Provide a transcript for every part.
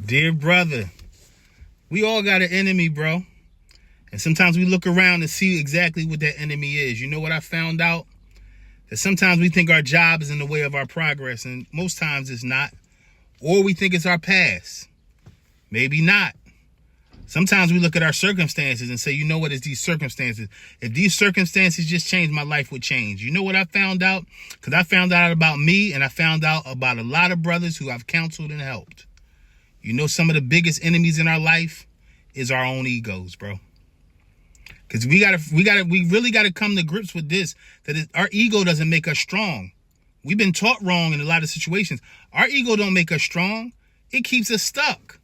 Dear brother, we all got an enemy, bro. And sometimes we look around and see exactly what that enemy is. You know what I found out? That sometimes we think our job is in the way of our progress, and most times it's not. Or we think it's our past. Maybe not. Sometimes we look at our circumstances and say, you know what, it's these circumstances. If these circumstances just changed, my life would change. You know what I found out? Because I found out about me, and I found out about a lot of brothers who I've counseled and helped. You know, some of the biggest enemies in our life is our own egos, bro. Because we really gotta come to grips with this, that our ego doesn't make us strong. We've been taught wrong in a lot of situations. Our ego don't make us strong. It keeps us stuck.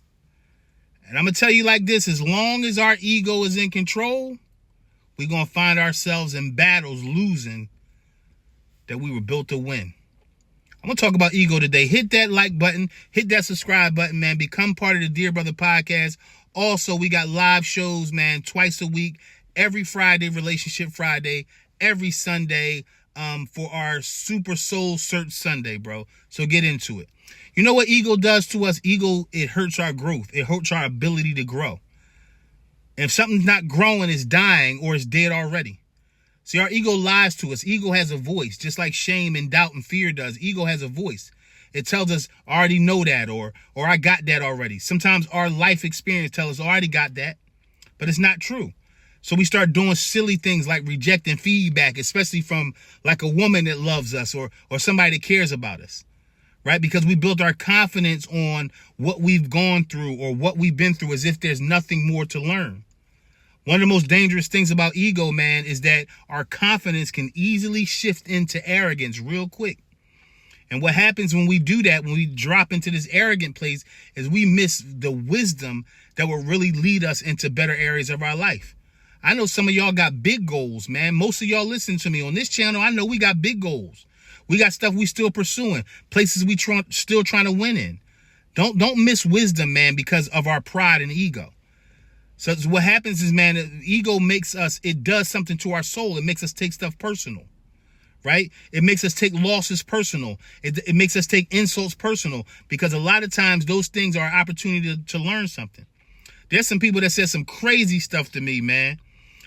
And I'm going to tell you like this, as long as our ego is in control, we're going to find ourselves in battles losing that we were built to win. I'm going to talk about ego today. Hit that like button. Hit that subscribe button, man. Become part of the Dear Brother podcast. Also, we got live shows, man, twice a week. Every Friday, Relationship Friday. Every Sunday for our Super Soul Search Sunday, bro. So get into it. You know what ego does to us? Ego, it hurts our growth. It hurts our ability to grow. And if something's not growing, it's dying or it's dead already. See, our ego lies to us. Ego has a voice, just like shame and doubt and fear does. Ego has a voice. It tells us, I already know that, or I got that already. Sometimes our life experience tells us, I already got that, but it's not true. So we start doing silly things like rejecting feedback, especially from like a woman that loves us or somebody that cares about us, right? Because we built our confidence on what we've gone through or what we've been through as if there's nothing more to learn. One of the most dangerous things about ego, man, is that our confidence can easily shift into arrogance real quick. And what happens when we do that, when we drop into this arrogant place, is we miss the wisdom that will really lead us into better areas of our life. I know some of y'all got big goals, man. Most of y'all listen to me on this channel. I know we got big goals. We got stuff we still pursuing, places we still trying to win in. Don't miss wisdom, man, because of our pride and ego. So what happens is, man, ego makes us, it does something to our soul. It makes us take stuff personal, right? It makes us take losses personal. It makes us take insults personal, because a lot of times those things are an opportunity to learn something. There's some people that said some crazy stuff to me, man.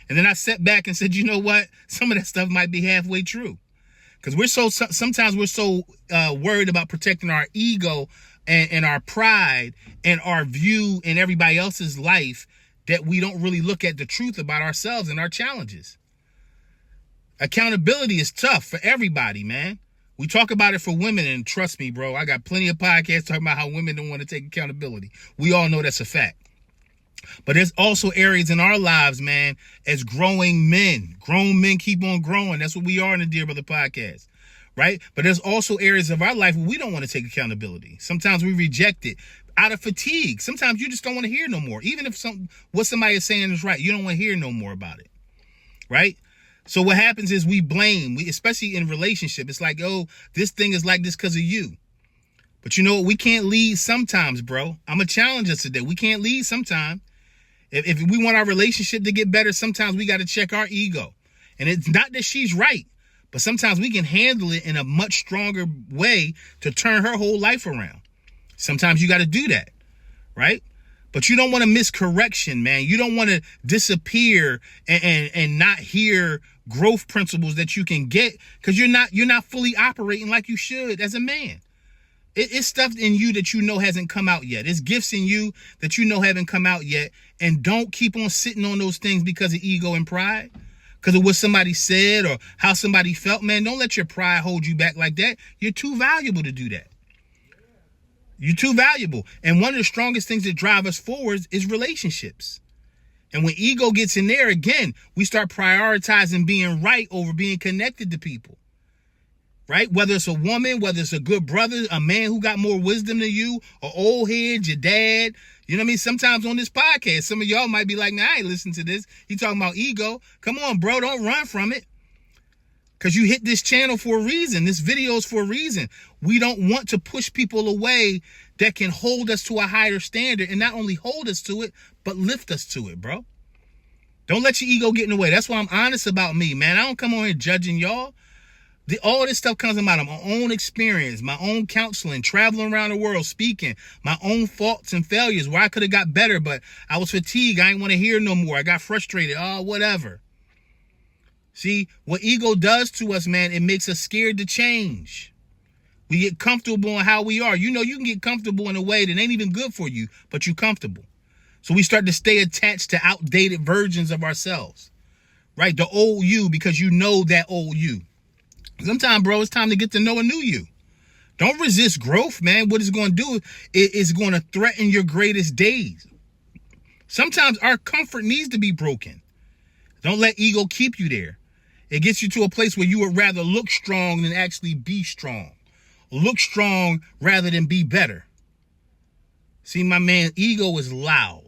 And then I sat back and said, you know what? Some of that stuff might be halfway true. Because sometimes we're so worried about protecting our ego and our pride and our view in everybody else's life that we don't really look at the truth about ourselves and our challenges. Accountability is tough for everybody, man. We talk about it for women, and trust me, bro, I got plenty of podcasts talking about how women don't want to take accountability. We all know that's a fact. But there's also areas in our lives, man, as growing men. Grown men keep on growing. That's what we are in the Dear Brother podcast, right? But there's also areas of our life where we don't want to take accountability. Sometimes we reject it out of fatigue. Sometimes you just don't want to hear no more. Even if what somebody is saying is right, you don't want to hear no more about it, right? So what happens is we blame, especially in relationship. It's like, oh, this thing is like this because of you. But you know what? We can't lead sometimes, bro. I'm going to challenge us today. We can't lead sometimes. If we want our relationship to get better, sometimes we got to check our ego. And it's not that she's right, but sometimes we can handle it in a much stronger way to turn her whole life around. Sometimes you got to do that, right? But you don't want to miss correction, man. You don't want to disappear and not hear growth principles that you can get, because you're not fully operating like you should as a man. It's stuff in you that you know hasn't come out yet. It's gifts in you that you know haven't come out yet. And don't keep on sitting on those things because of ego and pride, because of what somebody said or how somebody felt, man. Don't let your pride hold you back like that. You're too valuable to do that. You're too valuable. And one of the strongest things that drive us forward is relationships. And when ego gets in there, again, we start prioritizing being right over being connected to people. Right? Whether it's a woman, whether it's a good brother, a man who got more wisdom than you, an old head, your dad. You know what I mean? Sometimes on this podcast, some of y'all might be like, nah, I ain't listening to this. He talking about ego. Come on, bro. Don't run from it. Because you hit this channel for a reason. This video is for a reason. We don't want to push people away that can hold us to a higher standard, and not only hold us to it, but lift us to it, bro. Don't let your ego get in the way. That's why I'm honest about me, man. I don't come on here judging y'all. All this stuff comes out of my own experience, my own counseling, traveling around the world, speaking, my own faults and failures where I could have got better, but I was fatigued. I didn't want to hear no more. I got frustrated. Oh, whatever. See, what ego does to us, man, it makes us scared to change. We get comfortable in how we are. You know, you can get comfortable in a way that ain't even good for you, but you're comfortable. So we start to stay attached to outdated versions of ourselves, right? The old you, because you know that old you. Sometimes, bro, it's time to get to know a new you. Don't resist growth, man. What it's going to do is going to threaten your greatest days. Sometimes our comfort needs to be broken. Don't let ego keep you there. It gets you to a place where you would rather look strong than actually be strong. Look strong rather than be better. See, my man, ego is loud.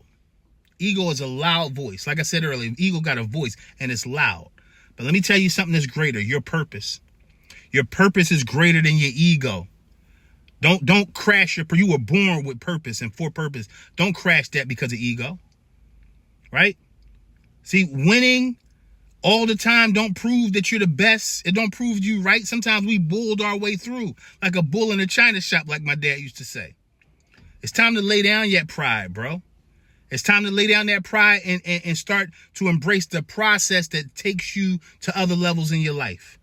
Ego is a loud voice. Like I said earlier, ego got a voice and it's loud. But let me tell you something that's greater, your purpose. Your purpose is greater than your ego. Don't crash you were born with purpose and for purpose. Don't crash that because of ego. Right? See, winning all the time don't prove that you're the best. It don't prove you right. Sometimes we bulled our way through like a bull in a china shop, like my dad used to say. It's time to lay down that pride, bro. It's time to lay down that pride and start to embrace the process that takes you to other levels in your life.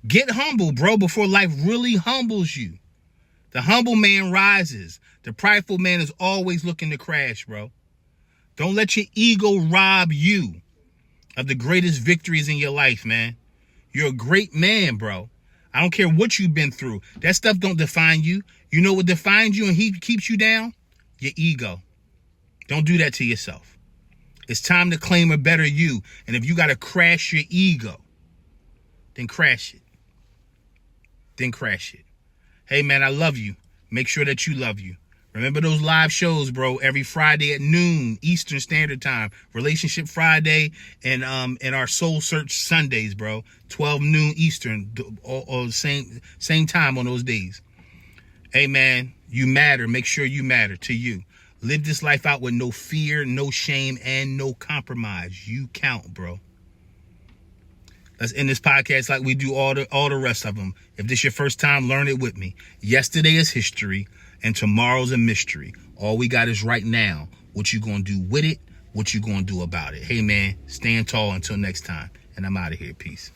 Get humble, bro, before life really humbles you. The humble man rises. The prideful man is always looking to crash, bro. Don't let your ego rob you of the greatest victories in your life, man. You're a great man, bro. I don't care what you've been through. That stuff don't define you. You know what defines you and keeps you down? Your ego. Don't do that to yourself. It's time to claim a better you. And if you got to crash your ego, then crash it. Then crash it. Hey, man, I love you. Make sure that you love you. Remember those live shows, bro, every Friday at noon Eastern Standard Time. Relationship Friday and our Soul Search Sundays, bro. 12 noon Eastern, all same time on those days. Hey, man, you matter. Make sure you matter to you. Live this life out with no fear, no shame, and no compromise. You count, bro. Let's end this podcast like we do all the rest of them. If this is your first time, learn it with me. Yesterday is history, and tomorrow's a mystery. All we got is right now. What you gonna do with it? What you gonna do about it? Hey, man, stand tall until next time. And I'm out of here. Peace.